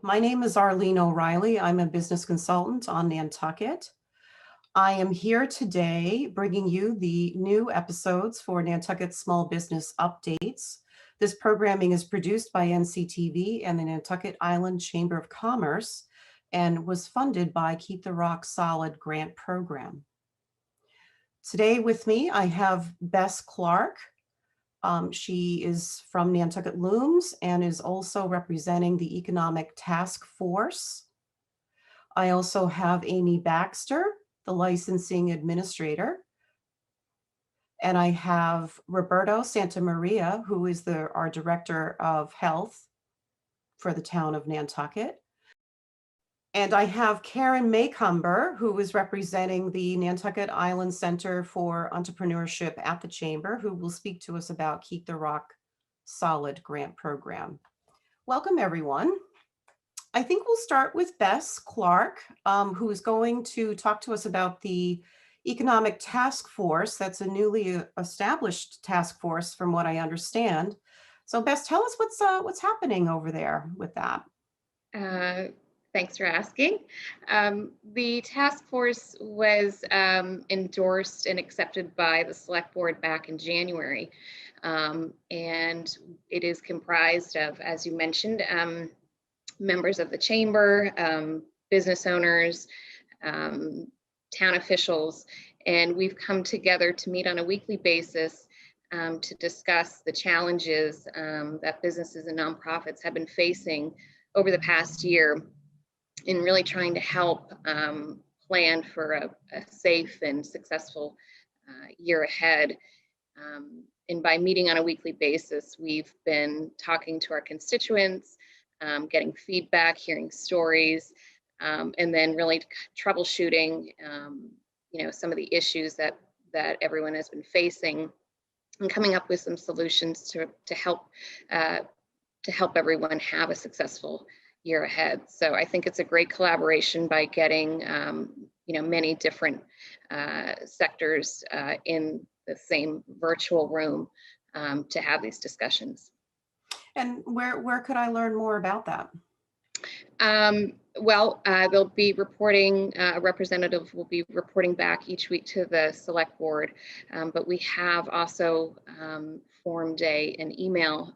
My name is Arlene O'Reilly. I'm a business consultant on Nantucket. I am here today bringing you the new episodes for Nantucket Small Business Updates. This programming is produced by NCTV and the Nantucket Island Chamber of Commerce and was funded by Keep the Rock Solid grant program. Today with me, I have Bess Clark. She is from Nantucket Looms and is also representing the Economic Task Force. I also have Amy Baxter, the licensing administrator. And I have Roberto Santamaria, who is our director of health for the town of Nantucket. And I have Karen Maycumber, who is representing the Nantucket Island Center for Entrepreneurship at the Chamber, who will speak to us about Keep the Rock Solid grant program. Welcome, everyone. I think we'll start with Bess Clark, who is going to talk to us about the Economic Task Force. That's a newly established task force, from what I understand. So Bess, tell us what's happening over there with that. Thanks for asking. The task force was endorsed and accepted by the select board back in January. And it is comprised of, as you mentioned, members of the chamber, business owners, town officials, and we've come together to meet on a weekly basis to discuss the challenges that businesses and nonprofits have been facing over the past year in really trying to help plan for a safe and successful year ahead. And by meeting on a weekly basis, we've been talking to our constituents, getting feedback, hearing stories, and then really troubleshooting, some of the issues that everyone has been facing, and coming up with some solutions to help everyone have a successful year ahead. So I think it's a great collaboration by getting many different sectors in the same virtual room to have these discussions. And where could I learn more about that? They'll be reporting, a representative will be reporting back each week to the select board, but we have also formed an email,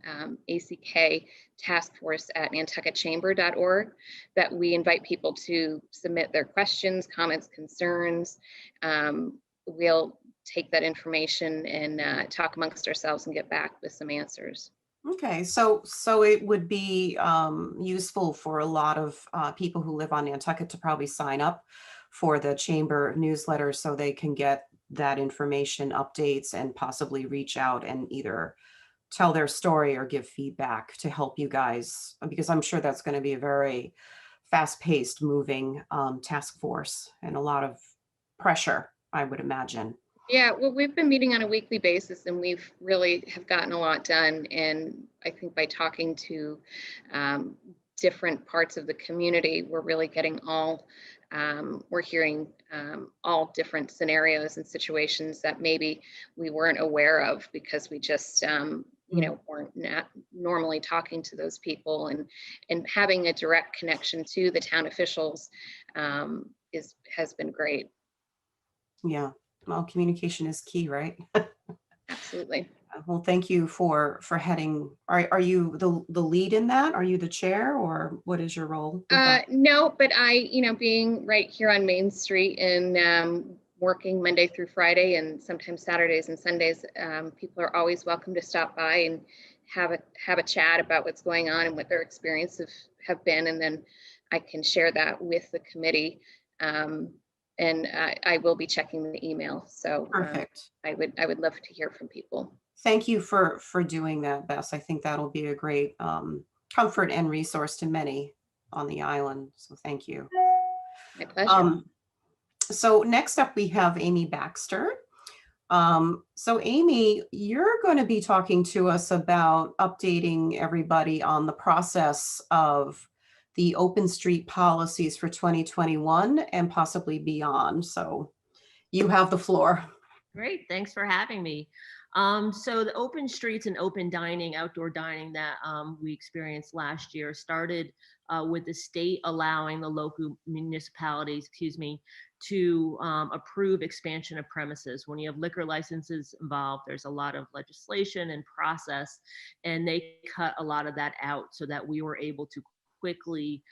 ACK task force at nantucketchamber.org, that we invite people to submit their questions, comments, concerns. We'll take that information and talk amongst ourselves and get back with some answers. Okay, so it would be useful for a lot of people who live on Nantucket to probably sign up for the chamber newsletter so they can get that information, updates, and possibly reach out and either tell their story or give feedback to help you guys, because I'm sure that's going to be a very fast-paced moving task force and a lot of pressure, I would imagine. Yeah, well, we've been meeting on a weekly basis and we've really have gotten a lot done. And I think by talking to different parts of the community, we're really getting we're hearing all different scenarios and situations that maybe we weren't aware of because we just, weren't normally talking to those people, and having a direct connection to the town officials has been great. Yeah. Well, communication is key, right? Absolutely. Well, thank you for heading. Are you the lead in that? Are you the chair, or what is your role? No, but I, being right here on Main Street and working Monday through Friday and sometimes Saturdays and Sundays, people are always welcome to stop by and have a chat about what's going on and what their experiences have been, and then I can share that with the committee. And I will be checking the email. So perfect. I would love to hear from people. Thank you for doing that, Bess. I think that'll be a great comfort and resource to many on the island. So thank you. My pleasure. So next up we have Amy Baxter. So Amy, you're going to be talking to us about updating everybody on the process of the open street policies for 2021 and possibly beyond. So you have the floor. Great, thanks for having me. So the open streets and open dining, outdoor dining that we experienced last year started with the state allowing the local municipalities, excuse me, to approve expansion of premises. When you have liquor licenses involved, there's a lot of legislation and process, and they cut a lot of that out so that we were able to quickly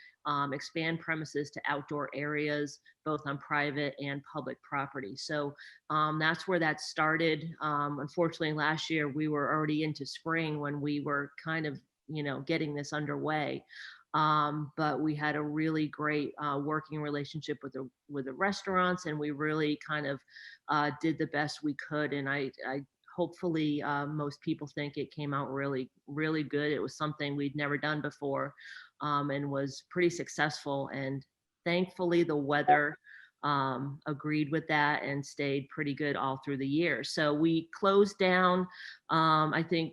expand premises to outdoor areas, both on private and public property. So that's where that started. Unfortunately, last year we were already into spring when we were kind of, getting this underway. But we had a really great working relationship with the restaurants, and we really kind of did the best we could. And I hopefully most people think it came out really, really good. It was something we'd never done before, and was pretty successful. And thankfully, the weather agreed with that and stayed pretty good all through the year. So we closed down, I think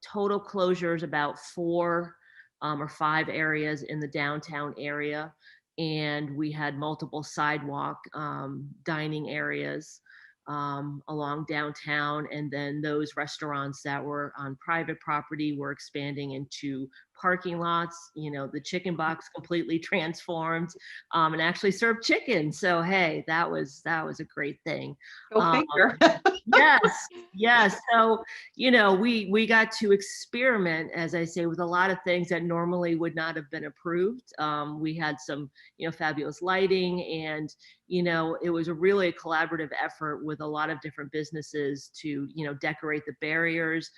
total closures about 4 or 5 areas in the downtown area. And we had multiple sidewalk dining areas along downtown. And then those restaurants that were on private property were expanding into parking lots. The chicken box completely transformed and actually served chicken. So hey, that was a great thing. Go Um, figure. yes, yes. So we got to experiment, as I say, with a lot of things that normally would not have been approved. We had some fabulous lighting, and it was really a collaborative effort with a lot of different businesses to decorate the barriers.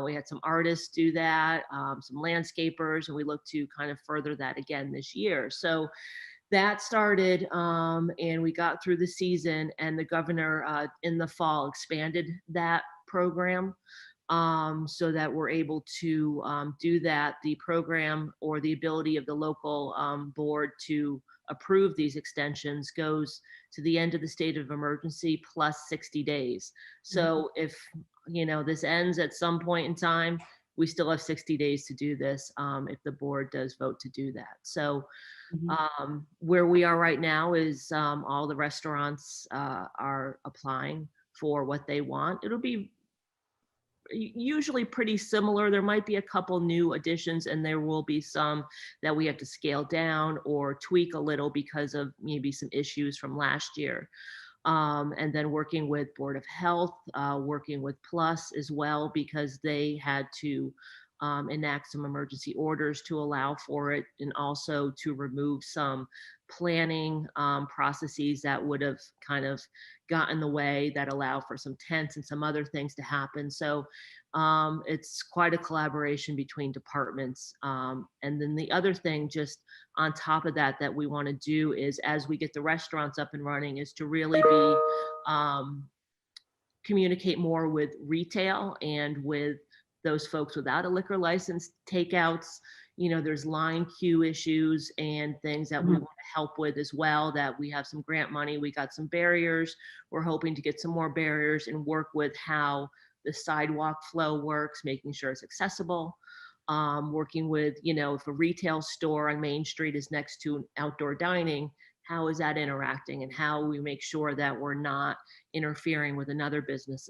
We had some artists do that, some landscapers, and we look to kind of further that again this year. So that started, and we got through the season, and the governor in the fall expanded that program, so that we're able to do that. The program, or the ability of the local board to approve these extensions, goes to the end of the state of emergency plus 60 days. So if this ends at some point in time, we still have 60 days to do this, if the board does vote to do that. So Mhm. where we are right now is all the restaurants are applying for what they want. It'll be usually pretty similar. There might be a couple new additions, and there will be some that we have to scale down or tweak a little because of maybe some issues from last year. And then working with Board of Health, working with Plus as well, because they had to enact some emergency orders to allow for it, and also to remove some planning processes that would have kind of got in the way, that allow for some tents and some other things to happen. So it's quite a collaboration between departments. And then the other thing, just on top of that, that we want to do is, as we get the restaurants up and running, is to really be communicate more with retail and with those folks without a liquor license, takeouts. There's line queue issues and things that we Mhm. want to help with as well, that we have some grant money. We got some barriers. We're hoping to get some more barriers and work with how the sidewalk flow works, making sure it's accessible. Working with, if a retail store on Main Street is next to outdoor dining, how is that interacting, and how we make sure that we're not interfering with another business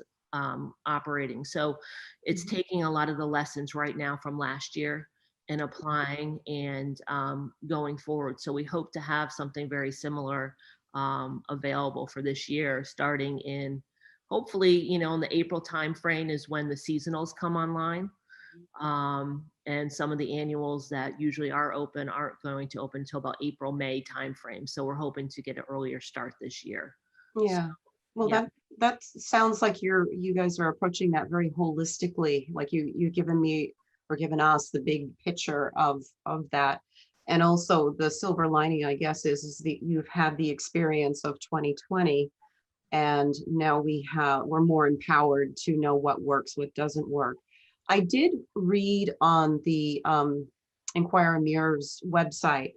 operating. So it's Mhm. taking a lot of the lessons right now from last year and applying and going forward. So we hope to have something very similar available for this year, starting in, hopefully, in the April timeframe is when the seasonals come online. And some of the annuals that usually are open aren't going to open until about April, May timeframe. So we're hoping to get an earlier start this year. So, Yeah. Well, yeah. that sounds like you guys are approaching that very holistically. Like you've given me, or given us, the big picture of that. And also the silver lining, I guess, is the you've had the experience of 2020, and now we're more empowered to know what works, what doesn't work. I did read on the Inquirer Mirror's website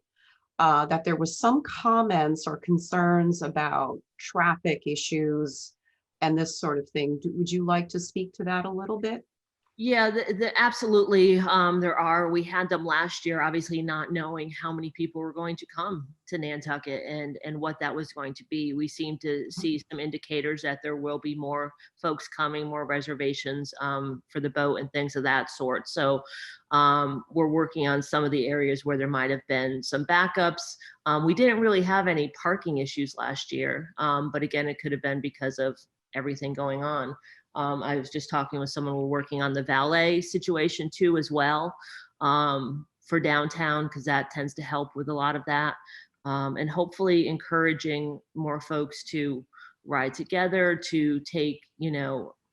that there was some comments or concerns about traffic issues and this sort of thing. Would you like to speak to that a little bit? Yeah, absolutely. There are. We had them last year, obviously not knowing how many people were going to come to Nantucket and what that was going to be. We seem to see some indicators that there will be more folks coming, more reservations for the boat and things of that sort. So we're working on some of the areas where there might have been some backups. We didn't really have any parking issues last year, but again, it could have been because of everything going on. I was just talking with someone, we're working on the valet situation too as well, for downtown, because that tends to help with a lot of that. And hopefully encouraging more folks to ride together, to take,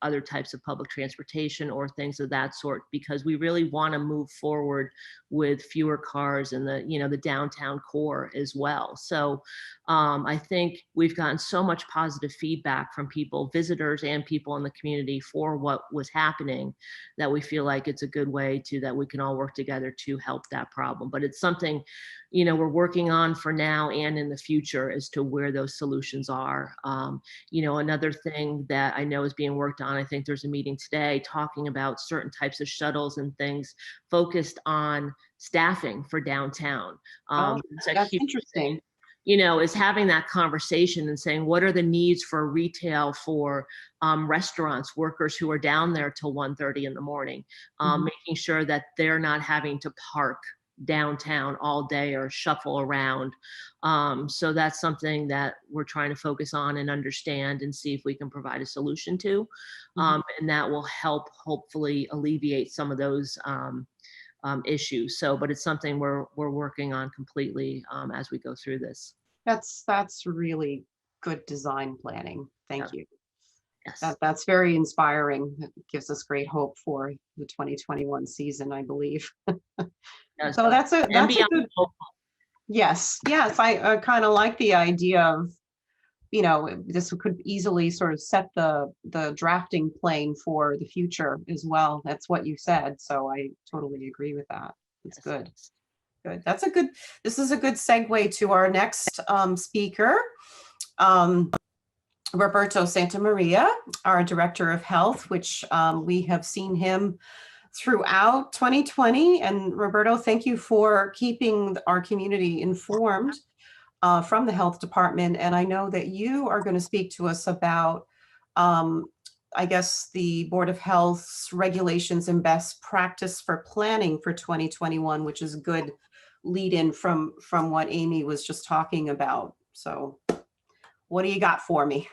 other types of public transportation or things of that sort, because we really want to move forward with fewer cars in the downtown core as well. So I think we've gotten so much positive feedback from people, visitors and people in the community, for what was happening, that we feel like it's a good way that we can all work together to help that problem. But it's something, we're working on for now and in the future as to where those solutions are. Another thing that I know is being worked on, I think there's a meeting today talking about certain types of shuttles and things focused on staffing for downtown. Oh, It's a that's huge thing, interesting. is having that conversation and saying, what are the needs for retail, for restaurants, workers who are down there till 1:30 in the morning, Mhm. making sure that they're not having to park downtown all day or shuffle around. So that's something that we're trying to focus on and understand and see if we can provide a solution to. And that will help hopefully alleviate some of those issues. So, but it's something we're working on completely as we go through this. That's really good design planning. Yeah. Thank you. Yes. That's very inspiring. It gives us great hope for the 2021 season, I believe. Yes. So And that's a beyond. good, yes, yes. I kind of like the idea of, this could easily sort of set the drafting plane for the future as well. That's what you said. So I totally agree with that. It's Yes. good. Good. This is a good segue to our next speaker. Roberto Santamaria, our Director of Health, which we have seen him throughout 2020. And Roberto, thank you for keeping our community informed from the health department. And I know that you are going to speak to us about, I guess, the Board of Health's regulations and best practice for planning for 2021, which is a good lead in from what Amy was just talking about. So what do you got for me?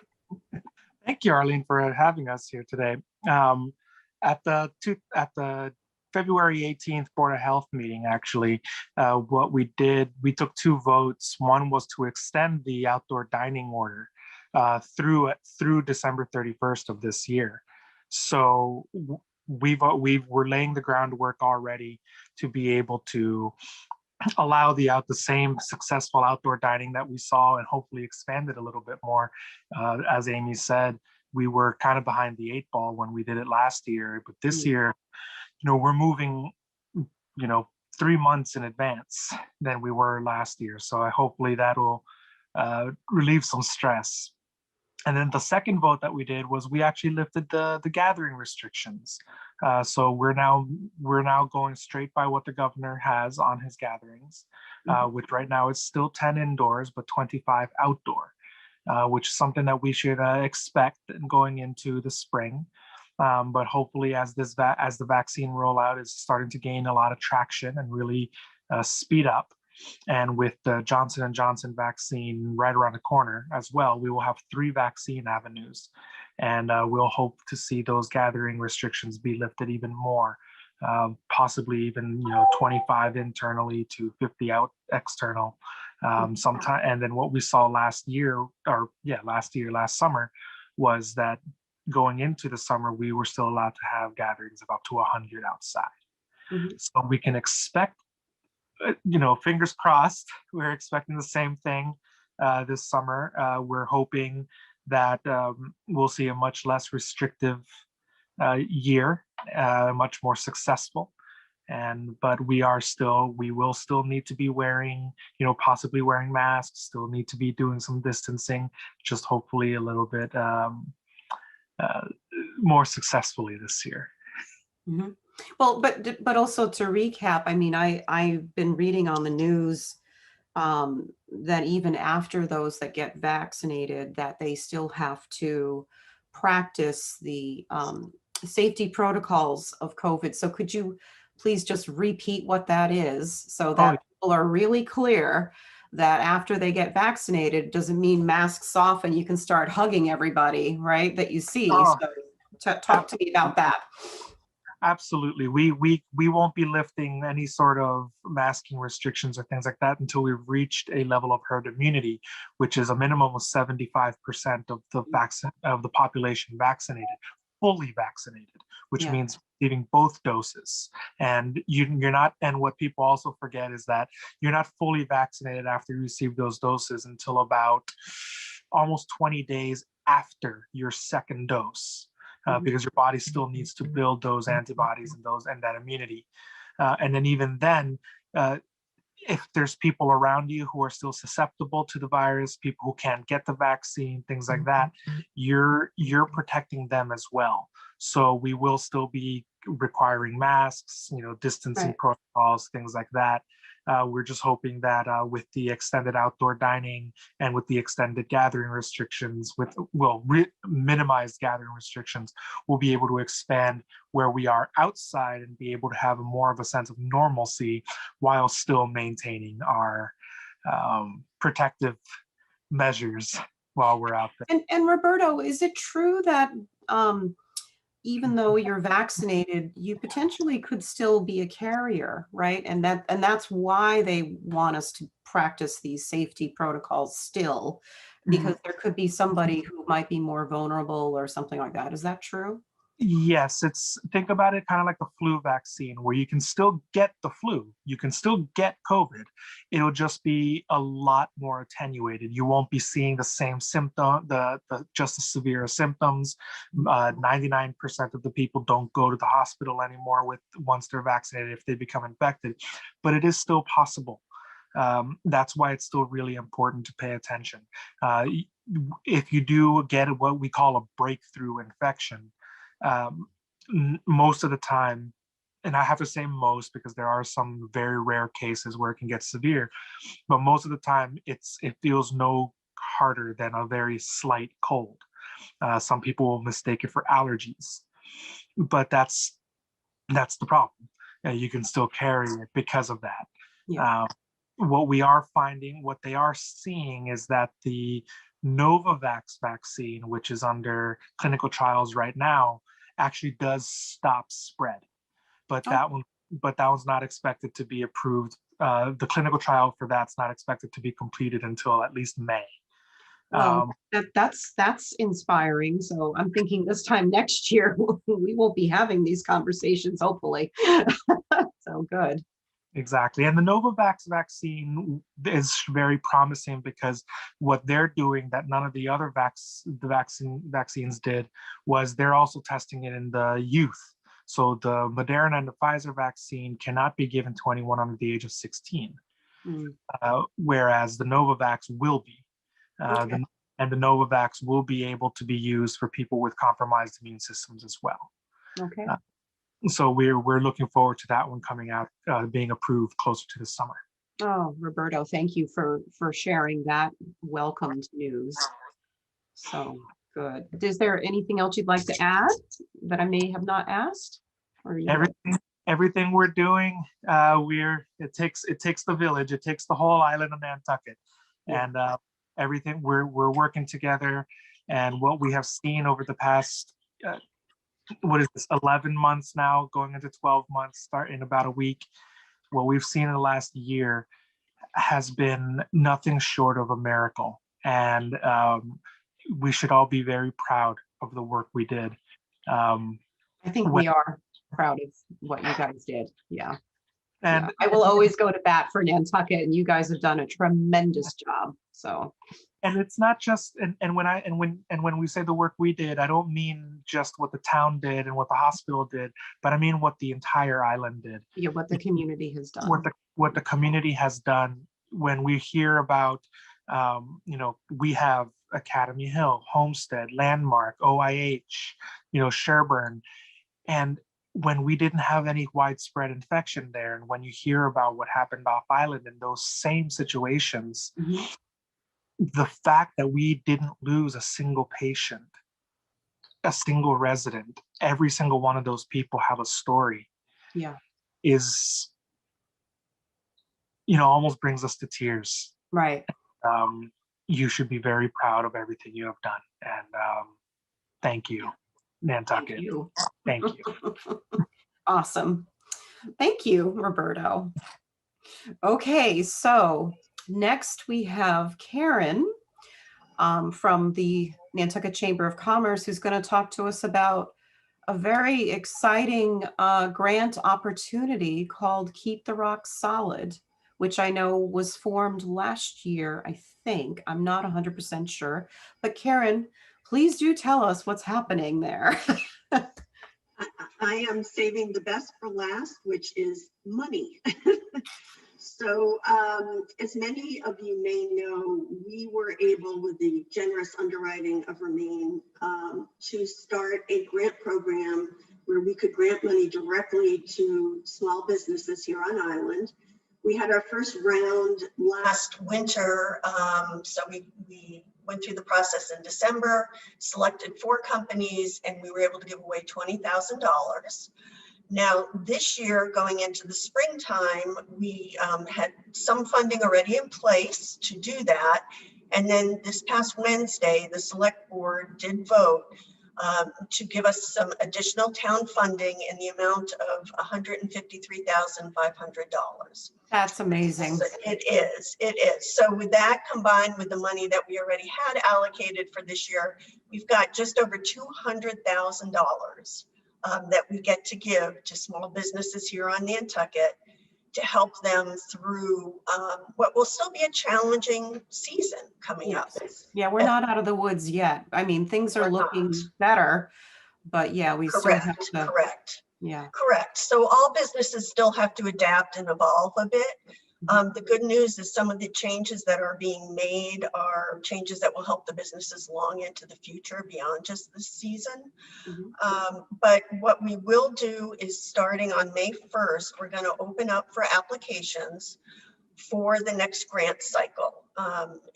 Thank you, Arlene, for having us here today. At the February 18th Board of Health meeting, actually, what we did, we took two votes. One was to extend the outdoor dining order through December 31st of this year. So we're laying the groundwork already to be able to allow the same successful outdoor dining that we saw, and hopefully expand it a little bit more. As Amy said, we were kind of behind the eight ball when we did it last year, but this year, we're moving, 3 months in advance than we were last year. So hopefully that'll relieve some stress. And then the second vote that we did was we actually lifted the gathering restrictions. So we're now going straight by what the governor has on his gatherings, which right now is still 10 indoors but 25 outdoor, which is something that we should expect going into the spring. But hopefully, as the vaccine rollout is starting to gain a lot of traction and really speed up, and with the Johnson & Johnson vaccine right around the corner as well, we will have 3 vaccine avenues. And we'll hope to see those gathering restrictions be lifted even more, possibly even 25 internally to 50 out external sometime. And then what we saw last summer, was that going into the summer, we were still allowed to have gatherings of up to 100 outside. So we can expect, fingers crossed, we're expecting the same thing this summer. We're hoping that we'll see a much less restrictive year, much more successful. But we will still need to be wearing, possibly wearing masks, still need to be doing some distancing, just hopefully a little bit more successfully this year. Mhm. Well, but also to recap, I mean, I've been reading on the news that even after those that get vaccinated, that they still have to practice the safety protocols of COVID. So could you please just repeat what that is so Oh, that people are really clear that after they get vaccinated, it doesn't mean masks off and you can start hugging everybody, right, that you see. oh, So talk to me about that. absolutely. We won't be lifting any sort of masking restrictions or things like that until we've reached a level of herd immunity, which is a minimum of 75% of the population vaccinated, fully vaccinated, which Yeah. means receiving both doses. And you're not, and what people also forget is that you're not fully vaccinated after you receive those doses until about almost 20 days after your second dose, Mhm. because your body still needs to build those antibodies and that immunity. And then even then, uh, if there's people around you who are still susceptible to the virus, people who can't get the vaccine, things like that, you're protecting them as well. So we will still be requiring masks, distancing Right. protocols, things like that. We're just hoping that with the extended outdoor dining and with the extended gathering restrictions, minimized gathering restrictions, we'll be able to expand where we are outside and be able to have more of a sense of normalcy while still maintaining our protective measures while we're out there. And Roberto, is it true that even though you're vaccinated, you potentially could still be a carrier, right? And that's why they want us to practice these safety protocols still, because there could be somebody who might be more vulnerable or something like that. Is that true? Yes, think about it kind of like the flu vaccine, where you can still get the flu, you can still get COVID. It'll just be a lot more attenuated. You won't be seeing the same symptom, the just the severe symptoms. 99% of the people don't go to the hospital anymore once they're vaccinated if they become infected, but it is still possible. That's why it's still really important to pay attention. If you do get what we call a breakthrough infection, um, most of the time, and I have to say most because there are some very rare cases where it can get severe, but most of the time it feels no harder than a very slight cold. Some people will mistake it for allergies, but that's the problem. You can still carry it because of that. Yeah. What they are seeing is that the Novavax vaccine, which is under clinical trials right now, actually does stop spread. But Oh, that one's not expected to be approved. The clinical trial for that's not expected to be completed until at least May. well, that's inspiring. So I'm thinking this time next year we won't be having these conversations, hopefully. So good. Exactly. And the Novavax vaccine is very promising because what they're doing that none of the other vaccines did was they're also testing it in the youth. So the Moderna and the Pfizer vaccine cannot be given to anyone under the age of 16, Mm, whereas the Novavax will be. okay. And the Novavax will be able to be used for people with compromised immune systems as well. Okay. So we're looking forward to that one coming out, being approved closer to the summer. Oh, Roberto, thank you for sharing that welcomed news. So good. Is there anything else you'd like to add that I may have not asked? Or are you good? Everything we're doing, it takes the village, it takes the whole island of Nantucket, Yeah. and everything we're working together. And what we have seen over the past what is this 11 months now, going into 12 months, start in about a week. What we've seen in the last year has been nothing short of a miracle, and we should all be very proud of the work we did. Um, I think when, we are proud of what you guys did. Yeah. Yeah. and I will always go to bat for Nantucket, and you guys have done a tremendous job. So and it's not just when we say the work we did, I don't mean just what the town did and what the hospital did, but I mean what the entire island did. yeah, what the community has done. What the community has done. When we hear about we have Academy Hill, Homestead, Landmark, OIH, Sherburne, and when we didn't have any widespread infection there, and when you hear about what happened off island in those same situations, the fact that we didn't lose a single patient, a single resident, every single one of those people have a story, is, almost brings us to tears. Right. You should be very proud of everything you have done, and thank you, Nantucket. Thank you. Thank you. Awesome. Thank you, Roberto. Okay, so next we have Karen from the Nantucket Chamber of Commerce, who's going to talk to us about a very exciting grant opportunity called Keep the Rocks Solid, which I know was formed last year, I think. I'm not 100% sure. But Karen, please do tell us what's happening there. I am saving the best for last, which is money. So as many of you may know, we were able, with the generous underwriting of Remain, to start a grant program where we could grant money directly to small businesses here on island. We had our first round last winter, so we went through the process in December, selected 4 companies, and we were able to give away $20,000. Now, this year, going into the springtime, we had some funding already in place to do that. And then this past Wednesday, the select board did vote to give us some additional town funding in the amount of $153,500. That's amazing. So it is. So with that combined with the money that we already had allocated for this year, we've got just over $200,000 that we get to give to small businesses here on Nantucket to help them through what will still be a challenging season coming up. Yeah, we're not out of the woods yet. I mean, things are looking better, but yeah, we still have to. Correct. Yeah. Correct. So all businesses still have to adapt and evolve a bit. The good news is some of the changes that are being made are changes that will help the businesses long into the future beyond just this season. But what we will do is starting on May 1st, we're going to open up for applications for the next grant cycle.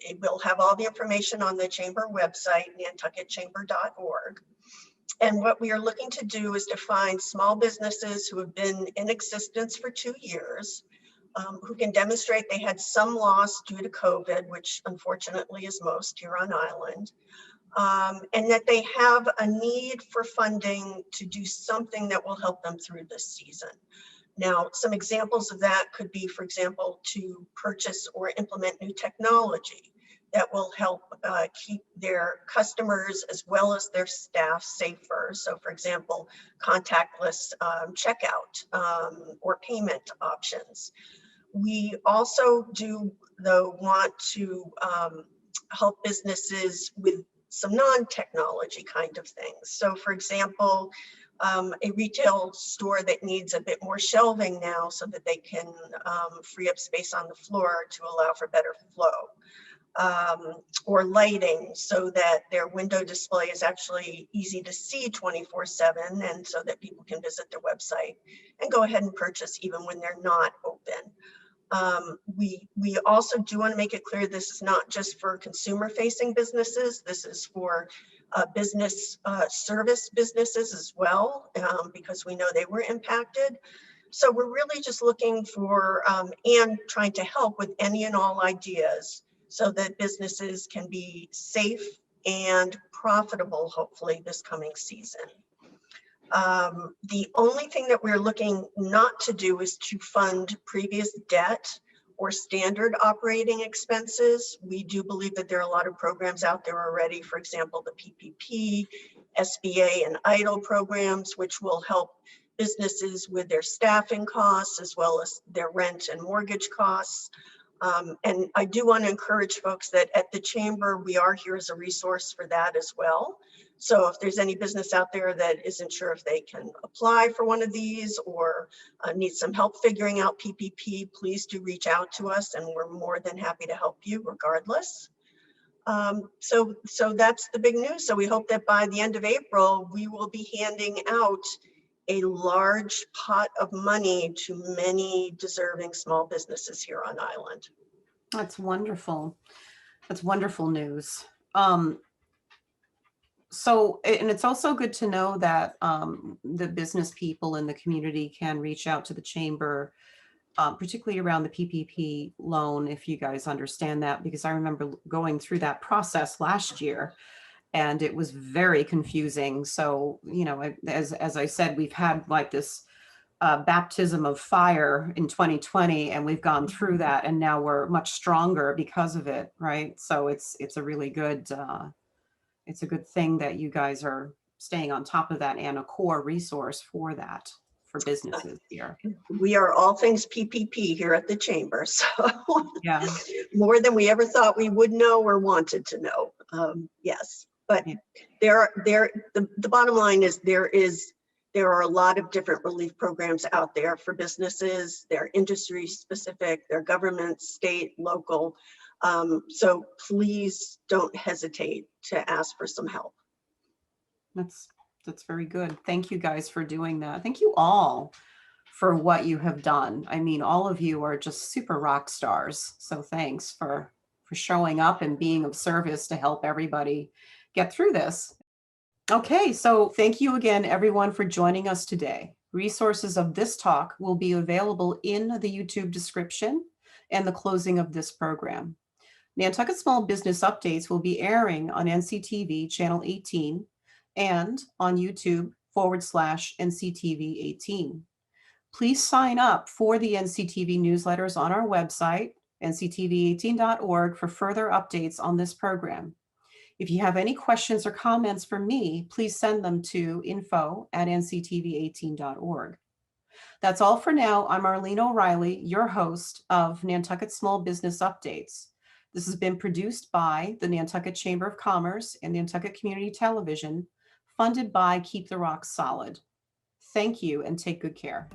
It will have all the information on the chamber website, nantucketchamber.org. And what we are looking to do is to find small businesses who have been in existence for 2 years, who can demonstrate they had some loss due to COVID, which unfortunately is most here on island, and that they have a need for funding to do something that will help them through this season. Now, some examples of that could be, for example, to purchase or implement new technology that will help keep their customers as well as their staff safer. So, for example, contactless checkout or payment options. We also do, though, want to help businesses with some non-technology kind of things. So, for example, a retail store that needs a bit more shelving now so that they can free up space on the floor to allow for better flow. Or lighting so that their window display is actually easy to see 24/7, and so that people can visit their website and go ahead and purchase even when they're not open. We also do want to make it clear this is not just for consumer facing businesses. This is for business service businesses as well, because we know they were impacted. So we're really just looking for and trying to help with any and all ideas so that businesses can be safe and profitable, hopefully, this coming season. The only thing that we're looking not to do is to fund previous debt or standard operating expenses. We do believe that there are a lot of programs out there already, for example, the PPP, SBA, and EIDL programs, which will help businesses with their staffing costs as well as their rent and mortgage costs. And I do want to encourage folks that at the chamber, we are here as a resource for that as well. So if there's any business out there that isn't sure if they can apply for one of these or need some help figuring out PPP, please do reach out to us and we're more than happy to help you regardless. So that's the big news. So we hope that by the end of April, we will be handing out a large pot of money to many deserving small businesses here on island. That's wonderful. That's wonderful news. So, and it's also good to know that the business people in the community can reach out to the chamber, particularly around the PPP loan, if you guys understand that, because I remember going through that process last year and it was very confusing. So, you know, as I said, we've had like this baptism of fire in 2020, and we've gone through that, and now we're much stronger because of it, right? So it's a really good it's a good thing that you guys are staying on top of that and a core resource for that for businesses here. We are all things PPP here at the chamber, so Yeah. more than we ever thought we would know or wanted to know. Yes, but Yeah. the bottom line is there are a lot of different relief programs out there for businesses. They're industry specific, they're government, state, local. So please don't hesitate to ask for some help. That's very good. Thank you guys for doing that. Thank you all for what you have done. I mean, all of you are just super rock stars. So thanks for showing up and being of service to help everybody get through this. Okay, so thank you again, everyone, for joining us today. Resources of this talk will be available in the YouTube description and the closing of this program. Nantucket Small Business Updates will be airing on NCTV Channel 18 and on YouTube/NCTV 18. Please sign up for the NCTV newsletters on our website, nctv18.org, for further updates on this program. If you have any questions or comments for me, please send them to info@nctv18.org. That's all for now. I'm Arlene O'Reilly, your host of Nantucket Small Business Updates. This has been produced by the Nantucket Chamber of Commerce and Nantucket Community Television, funded by Keep the Rocks Solid. Thank you and take good care.